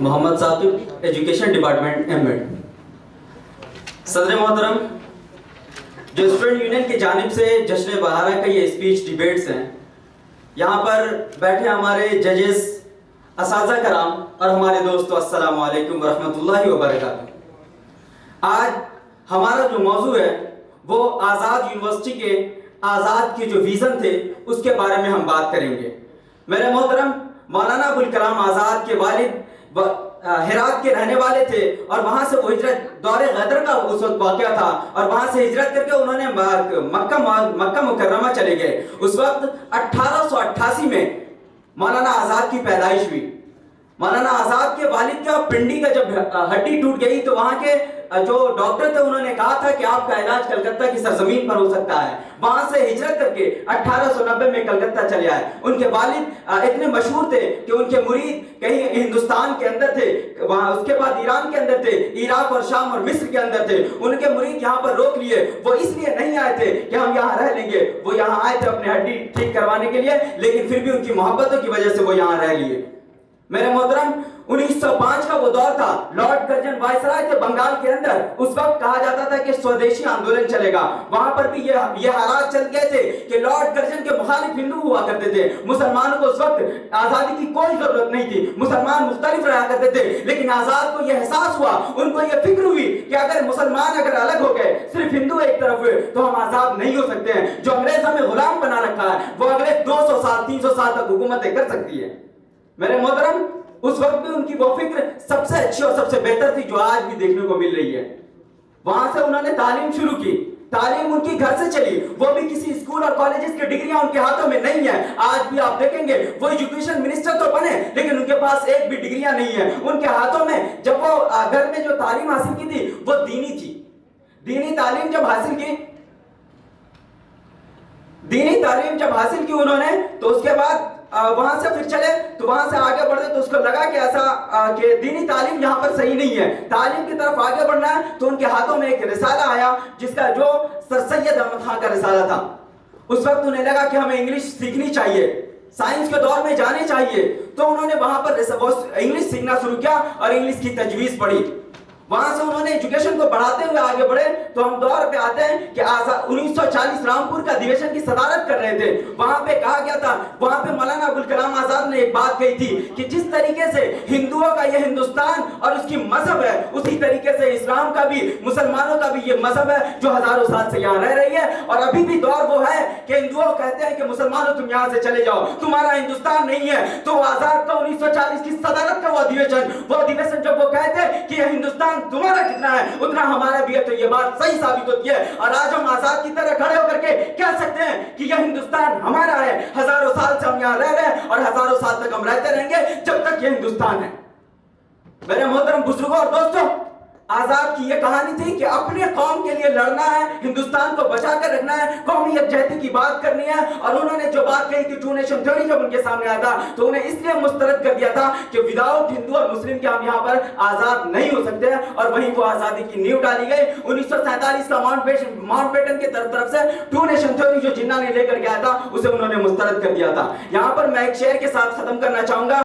محمد Saqib education department M Ed. صدر محترم، جو اسٹوڈنٹ یونین کی جانب سے جشن بہارا کا یہ اسپیچ ڈیبیٹس ہیں، یہاں پر بیٹھے ہمارے ججز، اساتذہ کرام اور ہمارے دوستو، السلام علیکم ورحمۃ اللہ وبرکاتہ. آج ہمارا جو موضوع ہے وہ آزاد یونیورسٹی کے آزاد کے جو ویژن تھے اس کے بارے میں ہم بات کریں گے. میرے محترم، مولانا ابوالکلام آزاد کے والد ہرات کے رہنے والے تھے اور وہاں سے وہ ہجرت دور غدر کا اس وقت واقعہ تھا اور وہاں سے ہجرت کر کے انہوں نے مکہ مکرمہ چلے گئے. اس وقت 1888 میں مولانا آزاد کی پیدائش ہوئی. مولانا آزاد کے والد کا پنڈی کا جب ہڈی ٹوٹ گئی تو وہاں کے جو ڈاکٹر تھے انہوں نے کہا تھا کہ آپ کا علاج کلکتہ کی سرزمین پر ہو سکتا ہے. وہاں سے ہجرت کر کے 1890 میں کلکتہ چلے آئے. ان کے والد اتنے مشہور تھے کہ ان کے مرید کہیں ہندوستان کے اندر تھے، وہاں اس کے بعد ایران کے اندر تھے، عراق اور شام اور مصر کے اندر تھے. ان کے مرید یہاں پر روک لیے. وہ اس لیے نہیں آئے تھے کہ ہم یہاں رہ لیں گے، وہ یہاں آئے تھے اپنے ہڈی ٹھیک کروانے کے لیے، لیکن پھر بھی ان کی محبتوں کی وجہ سے وہ یہاں رہ لیے. میرے محترم، 1905 کا وہ دور تھا. لارڈ کرزن وائسرائے تھے بنگال کے اندر. اس وقت کہا جاتا تھا کہ سودیشی آندولن چلے گا. وہاں پر بھی یہ حالات چل گئے تھے کہ لارڈ کرزن کے مخالف ہندو ہوا کرتے تھے. مسلمانوں کو اس وقت آزادی کی کوئی ضرورت نہیں تھی، مسلمان مختلف رہا کرتے تھے. لیکن آزاد کو یہ احساس ہوا، ان کو یہ فکر ہوئی کہ اگر مسلمان اگر الگ ہو گئے، صرف ہندو ایک طرف ہوئے تو ہم آزاد نہیں ہو سکتے ہیں. جو انگریز ہمیں غلام بنا رکھا ہے وہ اگلے 200 سال 300 سال تک حکومتیں کر سکتی ہے. میرے محترم، اس وقت بھی ان کی وہ فکر سب سے اچھی اور سب سے بہتر تھی جو آج بھی دیکھنے کو مل رہی ہے. وہاں سے انہوں نے تعلیم شروع کی. تعلیم ان کی گھر سے چلی. وہ بھی کسی اسکول اور کالجز کی ڈگریاں ان کے ہاتھوں میں نہیں ہیں. آج بھی آپ دیکھیں گے وہ ایجوکیشن منسٹر تو بنے لیکن ان کے پاس ایک بھی ڈگریاں نہیں ہیں. ان کے ہاتھوں میں جب وہ گھر میں جو تعلیم حاصل کی تھی وہ دینی تھی. دینی تعلیم جب حاصل کی انہوں نے تو اس کے بعد وہاں سے پھر چلے تو وہاں سے آگے بڑھے تو اس کو لگا کہ ایسا کہ دینی تعلیم یہاں پر صحیح نہیں ہے، تعلیم کی طرف آگے بڑھنا ہے. تو ان کے ہاتھوں میں ایک رسالہ آیا جس کا جو سر سید احمد خان کا رسالہ تھا. اس وقت انہیں لگا کہ ہمیں انگلش سیکھنی چاہیے، سائنس کے دور میں جانے چاہیے. تو انہوں نے وہاں پر انگلش سیکھنا شروع کیا اور انگلش کی تجویز پڑھی. وہاں سے انہوں نے ایجوکیشن کو بڑھاتے ہوئے آگے بڑھے تو ہم دور پہ آتے ہیں کہ 1940 رامپور کا ادھیویشن کی صدارت کر رہے تھے. وہاں پہ کہا گیا تھا، وہاں پہ مولانا ابوالکلام آزاد نے ایک بات کہی تھی کہ جس طریقے سے ہندوؤں کا یہ ہندوستان اور اس کی مذہب ہے، اسی طریقے سے اسلام کا بھی، مسلمانوں کا بھی یہ مذہب ہے جو ہزاروں سال سے یہاں رہ رہی ہے. اور ابھی بھی دور وہ ہے کہ ہندوؤں کہتے ہیں کہ مسلمانوں تم یہاں سے چلے جاؤ، تمہارا ہندوستان نہیں ہے. تو آزاد کا 1940 کی صدارت کا وہ ادھیویشن جب وہ کہتے کہ یہ ہندوستان تمہارا کتنا ہے اتنا ہمارا بھی ہے، تو یہ بات صحیح ثابت ہوتی ہے. اور آج ہم آزاد کی طرح کھڑے ہو کر کے کہہ سکتے ہیں کہ یہ ہندوستان ہمارا ہے. ہزاروں سال سے ہم یہاں رہ رہے ہیں اور ہزاروں سال تک ہم رہتے رہیں گے جب تک یہ ہندوستان ہے. میرے محترم بزرگوں اور دوستوں، آزاد کی یہ کہانی تھی کہ اپنے قوم کے لیے لڑنا ہے، ہندوستان کو بچا کر رکھنا ہے، قومی یکجہتی کی بات کرنی ہے. اور انہوں نے جو بات کہی تھی ٹو نیشن تھیوری جب ان کے سامنے آیا تھا تو انہیں اس لیے مسترد کر دیا تھا کہ وداؤٹ ہندو اور مسلم کے ہم یہاں پر آزاد نہیں ہو سکتے ہیں. اور وہیں وہ آزادی کی نیو ڈالی گئی. 1947 کا ماؤنٹ بیٹن کی طرف سے ٹو نیشن تھیوری جو جناح نے لے کر کے آیا تھا اسے انہوں نے مسترد کر دیا تھا. یہاں پر میں ایک شعر کے ساتھ ختم کرنا چاہوں گا.